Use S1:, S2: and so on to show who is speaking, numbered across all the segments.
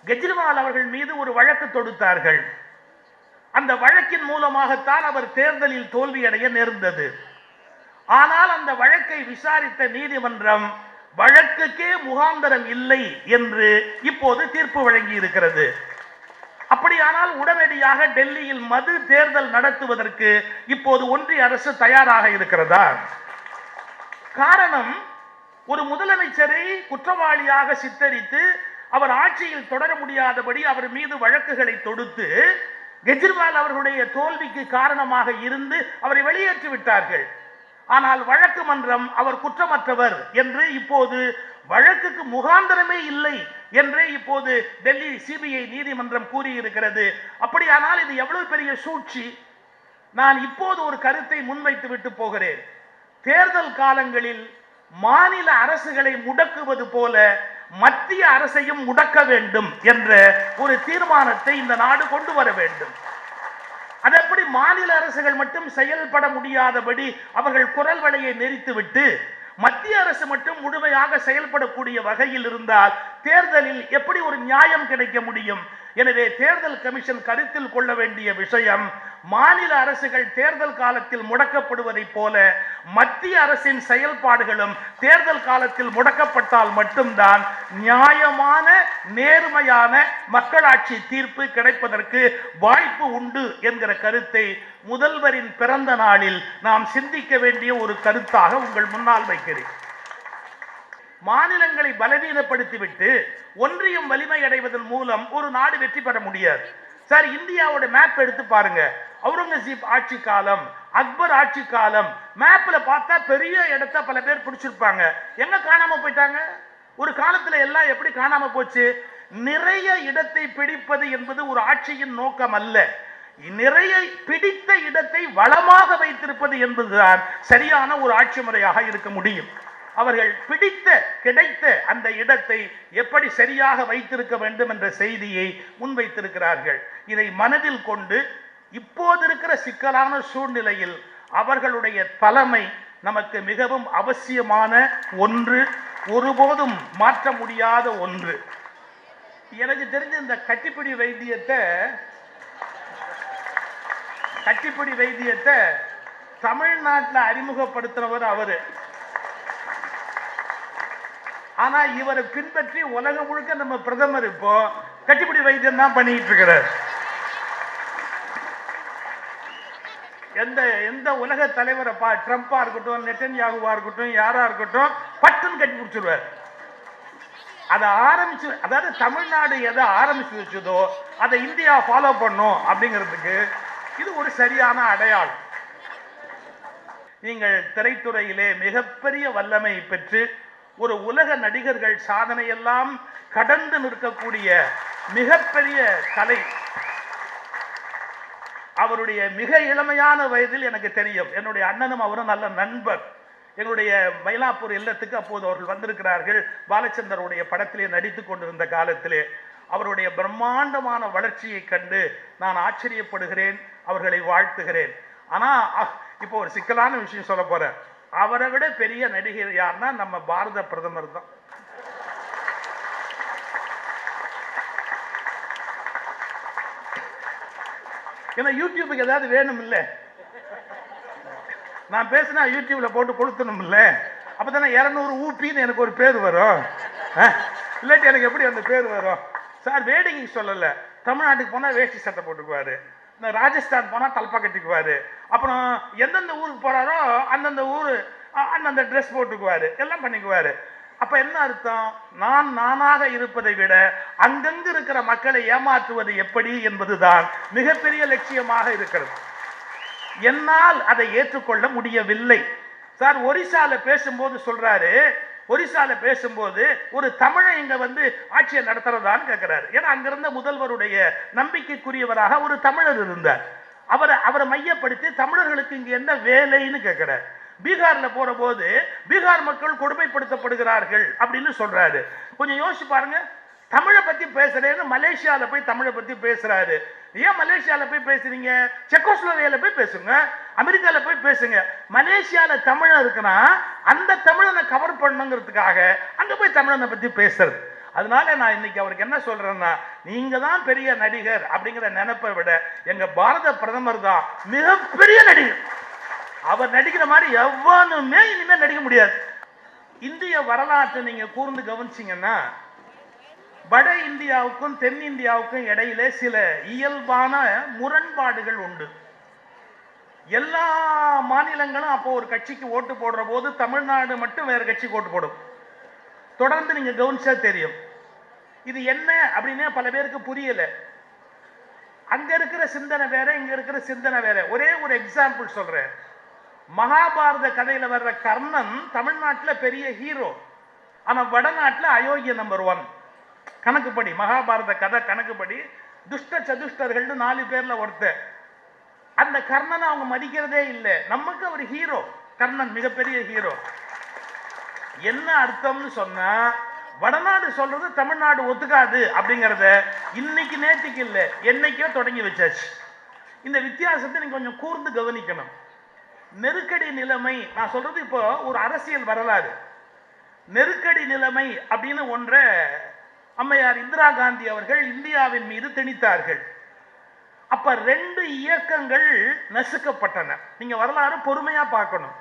S1: கெஜ்ரிவால் அவர்கள் மீது ஒரு வழக்கு தொடுத்தார்கள். அந்த வழக்கின் மூலமாகத்தான் அவர் தேர்தலில் தோல்வியடைய நேர்ந்தது. ஆனால் அந்த வழக்கை விசாரித்த நீதிமன்றம் வழக்குக்கே முகாந்தரம் இல்லை என்று இப்போது தீர்ப்பு வழங்கி இருக்கிறது. அப்படியானால் உடனடியாக டெல்லியில் மது தேர்தல் நடத்துவதற்கு இப்போது ஒன்றிய அரசு தயாராக இருக்கிறதா? காரணம், ஒரு முதலமைச்சரை குற்றவாளியாக சித்தரித்து அவர் ஆட்சியில் தொடர முடியாதபடி அவர் மீது வழக்குகளை தொடுத்து கெஜ்ரிவால் அவர்களுடைய தோல்விக்கு காரணமாக இருந்து அவரை வெளியேற்றி விட்டார்கள். ஆனால் வழக்கு மன்றம் அவர் குற்றமற்றவர் என்று இப்போது வழக்குக்கு முகாந்தரமே இல்லை என்றே இப்போது டெல்லி சிபிஐ நீதிமன்றம் கூறியிருக்கிறது. அப்படியானால் இது எவ்வளவு பெரிய சூழ்ச்சி! நான் இப்போது ஒரு கருத்தை முன்வைத்து விட்டு போகிறேன். தேர்தல் காலங்களில் மாநில அரசுகளை முடக்குவது போல மத்திய அரசையும் முடக்க வேண்டும் என்ற ஒரு தீர்மானத்தை இந்த நாடு கொண்டு வர வேண்டும். அதேபடி மாநில அரசுகள் மட்டும் செயல்பட முடியாதபடி அவர்கள் குரல் வலையை நெரித்துவிட்டு மத்திய அரசு மட்டும் முழுமையாக செயல்படக்கூடிய வகையில் இருந்தால் தேர்தலில் எப்படி ஒரு நியாயம் கிடைக்க முடியும்? எனவே தேர்தல் கமிஷன் கருத்தில் கொள்ள வேண்டிய விஷயம், மாநில அரசுகள் தேர்தல் காலத்தில் முடக்கப்படுவதை போல மத்திய அரசின் செயல்பாடுகளும் தேர்தல் காலத்தில் முடக்கப்பட்டால் மட்டும்தான் நியாயமான நேர்மையான மக்களாட்சி தீர்ப்பு கிடைப்பதற்கு வாய்ப்பு உண்டு என்கிற கருத்தை முதல்வரின் பிறந்த நாளில் நாம் சிந்திக்க வேண்டிய ஒரு கருத்தாக உங்கள் முன்னால் வைக்கிறேன். மாநிலங்களை பலவீனப்படுத்திவிட்டு ஒன்றியம் வலிமை அடைவதன் மூலம் ஒரு நாடு வெற்றி பெற முடியாது. சார், இந்தியாவோட மேப் எடுத்து பாருங்க. அவுரங்கசீப் ஆட்சி காலம், அக்பர் ஆட்சி காலம், மேப்ல பார்த்தா பெரிய இடத்தை பல பேர் பிடிச்சிருப்பாங்க. எங்க காணாம போயிட்டாங்க? ஒரு காலத்துல எல்லாம் எப்படி காணாம போச்சு? நிறைய இடத்தை பிடிப்பது என்பது ஒரு ஆட்சியின் நோக்கம் அல்ல. நிறைய பிடித்த இடத்தை வளமாக வைத்திருப்பது என்பதுதான் சரியான ஒரு ஆட்சி முறையாக இருக்க முடியும். அவர்கள் பிடித்த கிடைத்த அந்த இடத்தை எப்படி சரியாக வைத்திருக்க வேண்டும் என்ற செய்தியை முன்வைத்திருக்கிறார்கள். இதை மனதில் கொண்டு இப்போது இருக்கிற சிக்கலான சூழ்நிலையில் அவர்களுடைய தலைமை நமக்கு மிகவும் அவசியமான ஒன்று, ஒருபோதும் மாற்ற முடியாத ஒன்று. எனக்கு தெரிஞ்ச இந்த கட்டிப்பிடி வைத்தியத்தை தமிழ்நாட்டில் அறிமுகப்படுத்தினவர் அவரு. ஆனா இவரை பின்பற்றி உலகம் முழுக்க நம்ம பிரதமர் இப்போ கட்டிப்பிடி வைத்தியம் தான் பண்ணிட்டு இருக்கிறார். எந்த உலக தலைவரை ட்ரம்பா இருக்கட்டும், நெட்டன்யாகுவா இருக்கட்டும், யாரா இருக்கட்டும், பட்டுன்னு கட்டி பிடிச்சிருவார். அதை ஆரம்பிச்சு, அதாவது தமிழ்நாடு எதை ஆரம்பிச்சு வச்சதோ அதை இந்தியா ஃபாலோ பண்ணும் அப்படிங்கிறதுக்கு இது ஒரு சரியான அடையாளம். நீங்கள் திரைத்துறையிலே மிகப்பெரிய வல்லமை பெற்று ஒரு உலக நடிகர்கள் சாதனையெல்லாம் கடந்து நிற்கக்கூடிய மிகப்பெரிய கலை. அவருடைய மிக இளமையான வயதில் எனக்கு தெரியும், என்னுடைய அண்ணனும் அவரும் நல்ல நண்பர். எங்களுடைய மயிலாப்பூர் இல்லத்துக்கு அப்போது அவர்கள் வந்திருக்கிறார்கள். பாலச்சந்தருடைய படத்திலே நடித்துக் கொண்டிருந்த காலத்திலே அவருடைய பிரம்மாண்டமான வளர்ச்சியை கண்டு நான் ஆச்சரியப்படுகிறேன், அவர்களை வாழ்த்துகிறேன். ஆனா இப்போ ஒரு சிக்கலான விஷயம் சொல்ல போறேன். அவரை விட பெரிய நடிகர் யாருன்னா நம்ம பாரத பிரதமர் தான். ஏன்னா யூடியூபுக்கு ஏதாவது வேணும் இல்ல, நான் பேசினா யூடியூப்ல போட்டு கொளுத்தணும் இல்ல, அப்பதானே 200 ஊப்பின்னு எனக்கு ஒரு பேர் வரும். இல்லாட்டி எனக்கு எப்படி அந்த பேர் வரும்? சார் வேடிக்கை சொல்லல, தமிழ்நாட்டுக்கு போனா வேஷ்டி சட்டை போட்டுக்குவாரு, இந்த ராஜஸ்தான் போனா தலப்பா கட்டிக்குவாரு, அப்புறம் எந்தெந்த ஊருக்கு போறாரோ அந்தந்த ஊரு அந்தந்த ட்ரெஸ் போட்டுக்குவாரு, எல்லாம் பண்ணிக்குவாரு. அப்ப என்ன அர்த்தம்? நான் நானாக இருப்பதை விட அங்கங்கு இருக்கிற மக்களை ஏமாற்றுவது எப்படி என்பதுதான் மிகப்பெரிய லட்சியமாக இருக்கிறது. என்னால் அதை ஏற்றுக்கொள்ள முடியவில்லை. சார், ஒரிசால பேசும்போது சொல்றாரு, ஒரிசால பேசும்போது ஒரு தமிழை இங்க வந்து ஆட்சியை நடத்துறதான்னு கேட்கிறாரு. ஏன்னா அங்கிருந்த முதல்வருடைய நம்பிக்கைக்குரியவராக ஒரு தமிழர் இருந்தார். அவரை மையப்படுத்தி தமிழர்களுக்கு இங்க என்ன வேலைன்னு கேட்கிறார். பீகார்ல போற போது பீகார் மக்கள் கொடுமைப்படுத்தப்படுகிறார்கள் அப்படின்னு சொல்றாரு. கொஞ்சம் யோசிச்சு பாருங்க. தமிழை பத்தி பேசுறேன்னு மலேசியால போய் தமிழை பத்தி பேசுறாரு. ஏன் மலேசியால போய் பேசுறீங்க? செக்கோஸ்லோவேக்கியால போய் பேசுங்க, அமெரிக்கால போய் பேசுங்க. மலேசியால தமிழன் இருக்குன்னா அந்த தமிழனை கவர் பண்ணுங்கிறதுக்காக அங்க போய் தமிழனை பத்தி பேசுறது. அதனால நான் இன்னைக்கு அவருக்கு என்ன சொல்றேன்னா, நீங்க தான் பெரிய நடிகர் அப்படிங்கிற நினைப்பை விட எங்க பாரத பிரதமர் தான் மிகப்பெரிய நடிகர். அவர் நடிக்கிற மாதிரி எவனுமே இனிமே நடிக்க முடியாது. இந்திய வரலாற்றை நீங்க கூர்ந்து கவனிச்சீங்கன்னா, வட இந்தியாவுக்கும் தென் இந்தியாவுக்கும் இடையிலே சில இயல்பான முரண்பாடுகள் உண்டு. எல்லா மாநிலங்களும் அப்போ ஒரு கட்சிக்கு ஓட்டு போடுற போது தமிழ்நாடு மட்டும் வேற கட்சிக்கு ஓட்டு போடும். தொடர்ந்து நீங்க கவனிச்சா தெரியும். இது என்ன அப்படின்னே பல பேருக்கு புரியல. அங்க இருக்கிற சிந்தனை வேற, இங்க இருக்கிற சிந்தனை வேற. ஒரே ஒரு எக்ஸாம்பிள் சொல்றேன். மகாபாரத கதையில வர்ற கர்ணன் தமிழ்நாட்டில் பெரிய ஹீரோ, ஆனா வடநாட்டில் அயோக்கிய நம்பர் 1 கணக்குப்படி. மகாபாரத கதை கணக்குப்படி துஷ்ட சதுஷ்டர்கள் 4 பேர்ல ஒருத்தர். அந்த கர்ணனை அவங்க மதிக்கிறதே இல்லை. நமக்கு அவர் ஹீரோ, கர்ணன் மிகப்பெரிய ஹீரோ. என்ன அர்த்தம்னு சொன்னா, வடநாடு சொல்றது தமிழ்நாடு ஒத்துக்காது அப்படிங்கறத இன்னைக்கு நேற்றுக்கு இல்லை, என்னைக்கோ தொடங்கி வச்சாச்சு. இந்த வித்தியாசத்தை நீங்க கொஞ்சம் கூர்ந்து கவனிக்கணும். நெருக்கடி நிலைமை, நான் சொல்றது இப்போ ஒரு அரசியல் வரலாறு. நெருக்கடி நிலைமை அப்படின்னு ஒன்றை அம்மையார் இந்திரா காந்தி அவர்கள் இந்தியாவின் மீது திணித்தார்கள். அப்ப 2 இயக்கங்கள் நசுக்கப்பட்டன. நீங்க வரலாறு பொறுமையா பார்க்கணும்.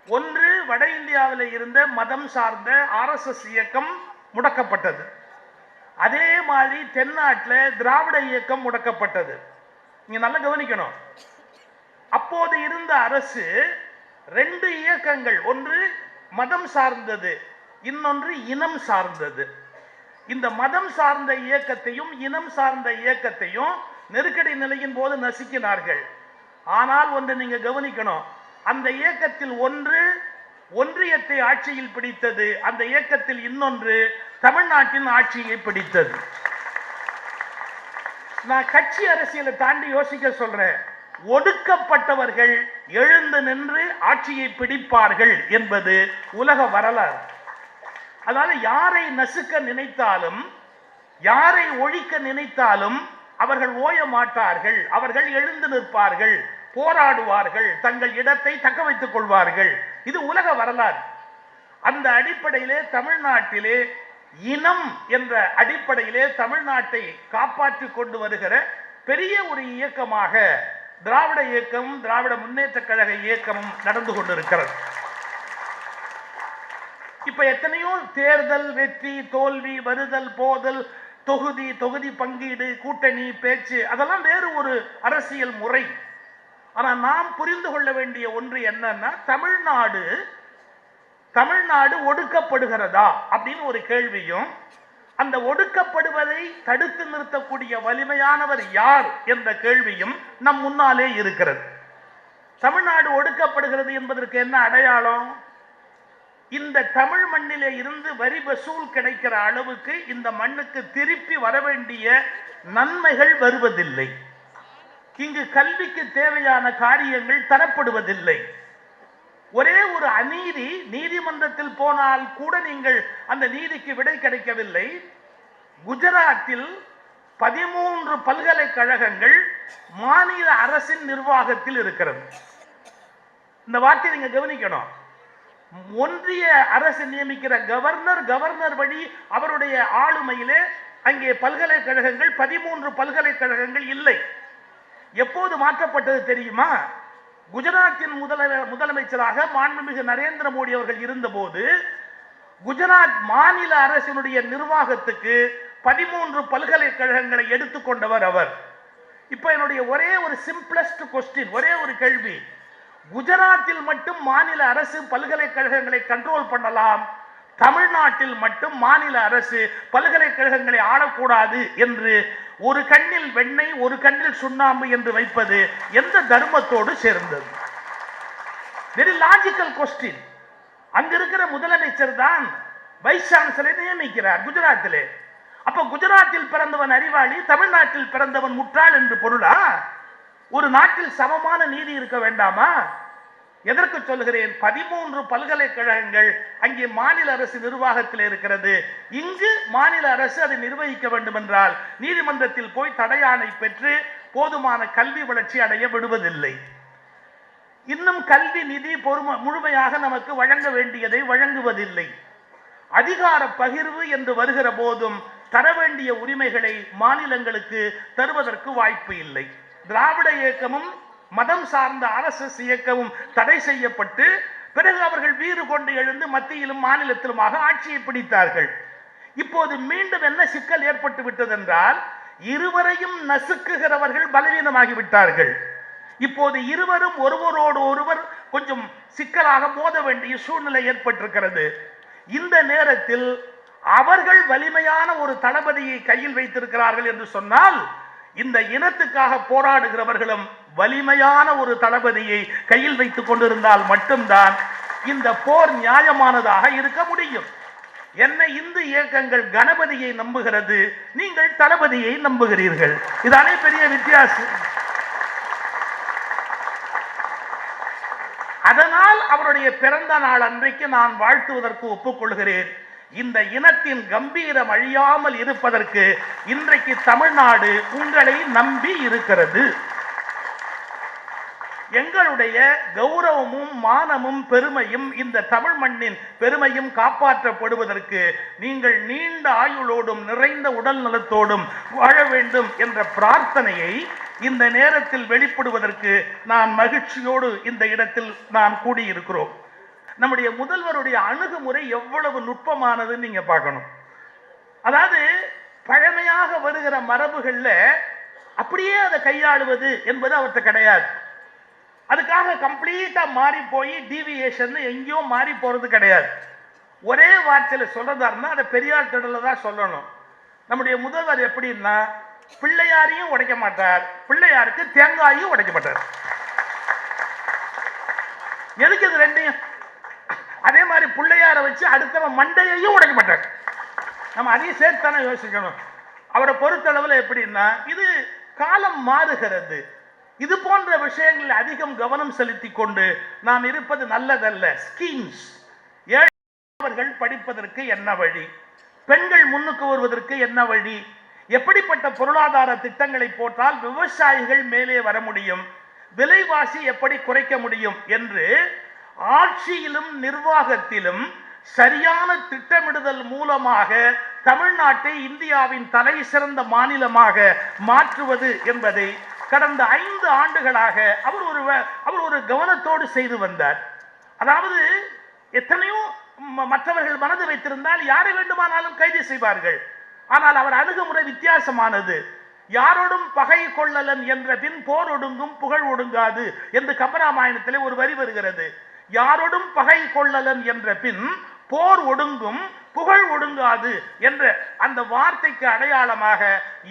S1: ஒன்று, வட இந்தியாவில் இருந்த மதம் சார்ந்த RSS இயக்கம் முடக்கப்பட்டது. அதே மாதிரி தென்னாட்டில் திராவிட இயக்கம் முடக்கப்பட்டது. நீங்க நல்லா கவனிக்கணும். அப்போது இருந்த அரசு 2 இயக்கங்கள், ஒன்று மதம் சார்ந்தது, இன்னொன்று இனம் சார்ந்தது. இந்த மதம் சார்ந்த இயக்கத்தையும் இனம் சார்ந்த இயக்கத்தையும் நெருக்கடி நிலையின் போது நசுக்கினார்கள். ஆனால் ஒன்று நீங்க கவனிக்கணும், அந்த இயக்கத்தில் ஒன்று ஒன்றியத்தை ஆட்சியில் பிடித்தது, அந்த இயக்கத்தில் இன்னொன்று தமிழ்நாட்டின் ஆட்சியை பிடித்தது. நான் கட்சி அரசியலை தாண்டி யோசிக்க சொல்றேன். ஒடுக்கப்பட்டவர்கள் எழுந்து நின்று ஆட்சியை பிடிப்பார்கள் என்பது உலக வரலாறு. அதனால யாரை நசுக்க நினைத்தாலும், யாரை ஒழிக்க நினைத்தாலும் அவர்கள் ஓய மாட்டார்கள். அவர்கள் எழுந்து நிற்பார்கள், போராடுவார்கள், தங்கள் இடத்தை தக்க வைத்துக் கொள்வார்கள். இது உலக வரலாறு. அந்த அடிப்படையிலே தமிழ்நாட்டிலே இனம் என்ற அடிப்படையிலே தமிழ்நாட்டை காப்பாற்றி கொண்டு வருகிற பெரிய ஒரு இயக்கமாக திராவிட இயக்கமும் திராவிட முன்னேற்ற கழக இயக்கமும் நடந்து கொண்டிருக்கிறது. இப்ப எத்தனையோ தேர்தல் வெற்றி தோல்வி, வருதல் போதல், தொகுதி பங்கீடு, கூட்டணி பேச்சு, அதெல்லாம் வேறு ஒரு அரசியல் முறை. ஆனா நாம் புரிந்து கொள்ள வேண்டிய ஒன்று என்னன்னா, தமிழ்நாடு ஒடுக்கப்படுகிறதா அப்படின்னு ஒரு கேள்வியும், அந்த ஒடுக்கப்படுவதை தடுத்து நிறுத்தக்கூடிய வலிமையானவர் யார் என்ற கேள்வியும் நம் முன்னாலே இருக்கிறது. தமிழ்நாடு ஒடுக்கப்படுகிறது என்பதற்கு என்ன அடையாளம்? இந்த தமிழ் மண்ணிலே இருந்து வரி வசூல் கிடைக்கிற அளவுக்கு இந்த மண்ணுக்கு திருப்பி வர வேண்டிய நன்மைகள் வருவதில்லை. இங்கு கல்விக்கு தேவையான காரியங்கள் தரப்படுவதில்லை. ஒரே ஒரு அநீதி, நீதிமன்றத்தில் போனால் கூட நீங்கள் அந்த நீதிக்கு விடை கிடைக்கவில்லை. குஜராத்தில் 13 பல்கலைக்கழகங்கள் மாநில அரசின் நிர்வாகத்தில் இருக்கிறது. இந்த வார்த்தை நீங்க கவனிக்கணும். ஒன்றிய அரசு நியமிக்கிற கவர்னர் வழி அவருடைய ஆளுமையிலே அங்கே பல்கலைக்கழகங்கள் 13 பல்கலைக்கழகங்கள் இல்லை. எப்போது மாற்றப்பட்டது தெரியுமா? குஜராத்தின் முதலமைச்சராக மாண்புமிகு நரேந்திர மோடி அவர்கள் இருந்தபோது குஜராத் மாநில அரசினுடைய நிர்வாகத்துக்கு 13 பல்கலைக்கழகங்களை எடுத்துக்கொண்டவர் அவர். இப்ப என்னுடைய ஒரே ஒரு சிம்பிளஸ்ட் கொஸ்டின், ஒரே ஒரு கேள்வி, குஜராத்தில் மட்டும் மாநில அரசு பல்கலைக்கழகங்களை கண்ட்ரோல் பண்ணலாம், தமிழ்நாட்டில் மட்டும் மாநில அரசு பல்கலைக்கழகங்களை ஆளக்கூடாது என்று ஒரு கண்ணில் வெண்ணெய் ஒரு கண்ணில் சுண்ணாம்பு என்று வைப்பது எந்த தர்மத்தோடு சேர்ந்தது? Very logical question. அங்க இருக்கிற முதலமைச்சர் தான் வைஸ் சான்சலரை நியமிக்கிறார் குஜராத்திலே. அப்ப குஜராத்தில் பிறந்தவன் அறிவாளி, தமிழ்நாட்டில் பிறந்தவன் முட்டாள் என்று பொருளா? ஒரு நாட்டில் சமமான நீதி இருக்க வேண்டாமா? எதற்கு சொல்கிறேன்? 13 பல்கலைக்கழகங்கள் அங்கே மாநில அரசு நிர்வாகத்தில் இருக்கிறது. இங்கு மாநில அரசு அதை நிர்வகிக்க வேண்டும் என்றால் நீதிமன்றத்தில் போய் தடையாணை பெற்று போதுமான கல்வி வளர்ச்சி அடைய விடுவதில்லை. இன்னும் கல்வி நிதி முழுமையாக நமக்கு வழங்க வேண்டியதை வழங்குவதில்லை. அதிகார பகிர்வு என்று வருகிற போதும் தர வேண்டிய உரிமைகளை மாநிலங்களுக்கு தருவதற்கு வாய்ப்பு இல்லை. திராவிட இயக்கமும் மதம் சார்ந்த RSS இயக்கமும் தடை செய்யப்பட்டு பிறகு அவர்கள் வீறு கொண்டு எழுந்து மத்தியிலும் மாநிலத்திலுமாக ஆட்சியை பிடித்தார்கள். இப்போது மீண்டும் என்ன சிக்கல் ஏற்பட்டு விட்டது என்றால், இருவரையும் நசுக்குகிறவர்கள் பலவீனமாகிவிட்டார்கள். இப்போது இருவரும் ஒருவரோடு ஒருவர் கொஞ்சம் சிக்கலாக மோத வேண்டிய சூழ்நிலை ஏற்பட்டிருக்கிறது. இந்த நேரத்தில் அவர்கள் வலிமையான ஒரு தளபதியை கையில் வைத்திருக்கிறார்கள் என்று சொன்னால், இந்த இனத்துக்காக போராடுகிறவர்களும் வலிமையான ஒரு தளபதியை கையில் வைத்துக் கொண்டிருந்தால் மட்டும்தான் இந்த போர் நியாயமானதாக இருக்க முடியும். என்ன இந்து இயக்கங்கள் கணபதியை நம்புகிறது, நீங்கள் தளபதியை நம்புகிறீர்கள். இதானே பெரிய வித்தியாசம். அதனால் அவருடைய பிறந்த நாள் அன்றைக்கு நான் வாழ்த்துவதற்கு ஒப்புக்கொள்கிறேன். இந்த இனத்தின் கம்பீரம் அழியாமல் இருப்பதற்கு இன்றைக்கு தமிழ்நாடு உங்களை நம்பி இருக்கிறது. எங்களுடைய கௌரவமும் மானமும் பெருமையும் இந்த தமிழ் மண்ணின் பெருமையும் காப்பாற்றப்படுவதற்கு நீங்கள் நீண்ட ஆயுளோடும் நிறைந்த உடல் நலத்தோடும் வாழ வேண்டும் என்ற பிரார்த்தனையை இந்த நேரத்தில் வெளிப்படுவதற்கு நான் மகிழ்ச்சியோடு இந்த இடத்தில் நாம் கூடியிருக்கிறோம். நம்முடைய முதல்வருடைய அணுகுமுறை எவ்வளவு நுட்பமானதுன்னு நீங்க பார்க்கணும். அதாவது பழமையாக வருகிற மரபுகள்ல அப்படியே அதை கையாளுவது என்பது அவர்கிட்ட கிடையாது. அதுக்காக கம்ப்ளீட்டா மாறி போய் டீவியேஷன் எங்கேயோ மாறி போறது கிடையாது. ஒரே வார்த்தையில சொல்றதா இருந்தா அதை பெரியார் திடல தான் சொல்லணும். நம்முடைய முதல்வர் எப்படின்னா, பிள்ளையாரையும் உடைக்க மாட்டார், பிள்ளையாருக்கு தேங்காயும் உடைக்க மாட்டார். எதுக்கு இது ரெண்டையும்? அதே மாதிரி பிள்ளையாரை வச்சு அடுத்தவன் மண்டையையும் உடைக்க மாட்டார். நம்ம அதையும் சேர்த்தானே யோசிக்கணும். அவரை பொறுத்தளவில் எப்படின்னா, இது காலம் மாறுகிறது. இது போன்ற விஷயங்களில் அதிகம் கவனம் செலுத்தி கொண்டு நாம் இருப்பது நல்லதல்ல. ஸ்கீம்ஸ், ஏழைகள் படிப்பதற்கு என்ன வழி, பெண்கள் முன்னுக்கு வருவதற்கு என்ன வழி, எப்படிப்பட்ட பொருளாதார திட்டங்களை போட்டால் விவசாயிகள் மேலே வர முடியும், விலைவாசி எப்படி குறைக்க முடியும் என்று ஆட்சியிலும் நிர்வாகத்திலும் சரியான திட்டமிடுதல் மூலமாக தமிழ்நாட்டை இந்தியாவின் தலை சிறந்த மாநிலமாக மாற்றுவது என்பதை கடந்த 5 ஆண்டுகளாக அவர் ஒரு கவனத்தோடு செய்து வந்தார். அதாவது எத்தனையோ மற்றவர்கள் மனது வைத்திருந்தால் யாரை வேண்டுமானாலும் கைது செய்வார்கள். ஆனால் அவர் அணுகுமுறை வித்தியாசமானது. யாரோடும் பகை கொள்ளலன் என்ற பின் போர் ஒடுங்கும் புகழ் ஒடுங்காது என்று கம்பராமாயணத்திலே ஒரு வரி வருகிறது. யாரோடும் பகை கொள்ளலன் என்ற பின் போர் ஒடுங்கும் புகழ் ஒடுங்காது என்ற அந்த வார்த்தைக்கு அடையாளமாக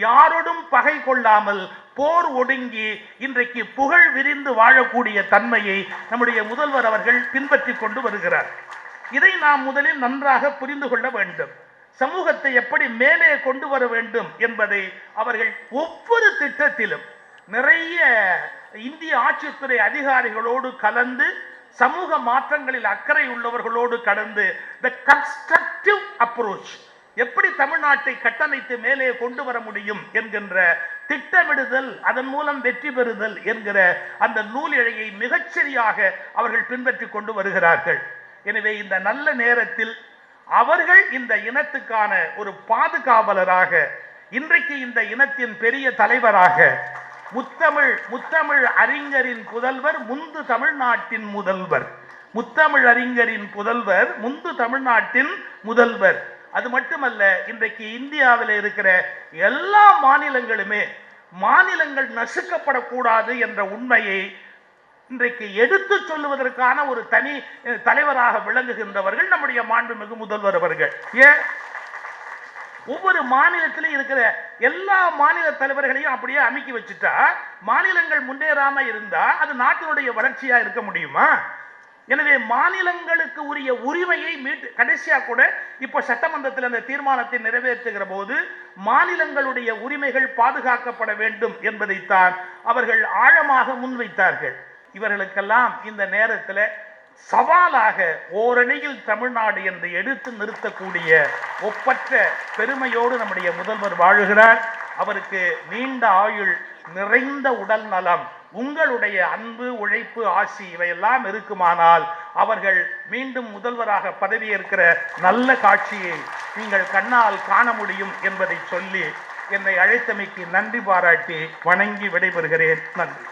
S1: யாரோடும் பகை கொள்ளாமல் போர் ஒடுங்கி இன்றைக்கு புகழ் விரிந்து வாழக்கூடிய தன்மையை நம்முடைய முதல்வர் அவர்கள் பின்பற்றி கொண்டு வருகிறார். இதை நாம் முதலில் நன்றாக புரிந்து கொள்ள வேண்டும். சமூகத்தை எப்படி மேலே கொண்டு வர வேண்டும் என்பதை அவர்கள் ஒவ்வொரு திட்டத்திலும் நிறைய இந்திய ஆட்சித்துறை அதிகாரிகளோடு கலந்து, சமூக மாற்றங்களில் அக்கறை உள்ளவர்களோடு கடந்து, the constructive approach, எப்படி தமிழ்நாட்டை கட்டமைத்து மேலே கொண்டு வர முடியும் என்கின்ற திட்டமிடுதல், அதன் மூலம் வெற்றி பெறுதல் என்கிற அந்த நூல் இழையை மிகச்சரியாக அவர்கள் பின்பற்றி கொண்டு வருகிறார்கள். எனவே இந்த நல்ல நேரத்தில் அவர்கள் இந்த இனத்துக்கான ஒரு பாதுகாவலராக, இன்றைக்கு இந்த இனத்தின் பெரிய தலைவராக, முத்தமிழ் அறிஞரின் புதல்வர், முந்து தமிழ்நாட்டின் முதல்வர், முத்தமிழ் அறிஞரின் புதல்வர், முந்து தமிழ்நாட்டின் முதல்வர். அது மட்டுமல்ல, இன்றைக்கு இந்தியாவில் இருக்கிற எல்லா மாநிலங்களுமே மாநிலங்கள் நசுக்கப்படக்கூடாது என்ற உண்மையை இன்றைக்கு எடுத்து சொல்லுவதற்கான ஒரு தனி தலைவராக விளங்குகின்றவர்கள் நம்முடைய மாண்புமிகு முதல்வர் அவர்கள். ஏன் ஒவ்வொரு மாநிலத்திலும் இருக்கிற எல்லா மாநில தலைவர்களையும் அப்படியே அமைக்கி வச்சுட்டா, மாநிலங்கள் முன்னேறாம இருந்தா அது நாட்டினுடைய வளர்ச்சியா இருக்க முடியுமா? எனவே மாநிலங்களுக்கு உரிய உரிமையை மீட்டு, கடைசியா கூட இப்போ சட்டமன்றத்தில் அந்த தீர்மானத்தை நிறைவேற்றுகிற போது மாநிலங்களுடைய உரிமைகள் பாதுகாக்கப்பட வேண்டும் என்பதைத்தான் அவர்கள் ஆழமாக முன்வைத்தார்கள். இவர்களுக்கெல்லாம் இந்த நேரத்தில் சவாலாக ஓரணியில் தமிழ்நாடு என்று எடுத்து நிறுத்தக்கூடிய ஒப்பற்ற பெருமையோடு நம்முடைய முதல்வர் வாழுகிறார். அவருக்கு நீண்ட ஆயுள், நிறைந்த உடல் நலம், உங்களுடைய அன்பு, உழைப்பு, ஆசி இவையெல்லாம் இருக்குமானால் அவர்கள் மீண்டும் முதல்வராக பதவியேற்கிற நல்ல காட்சியை நீங்கள் கண்ணால் காண முடியும் என்பதை சொல்லி என்னை அழைத்தமைக்கு நன்றி பாராட்டி வணங்கி விடைபெறுகிறேன். நன்றி.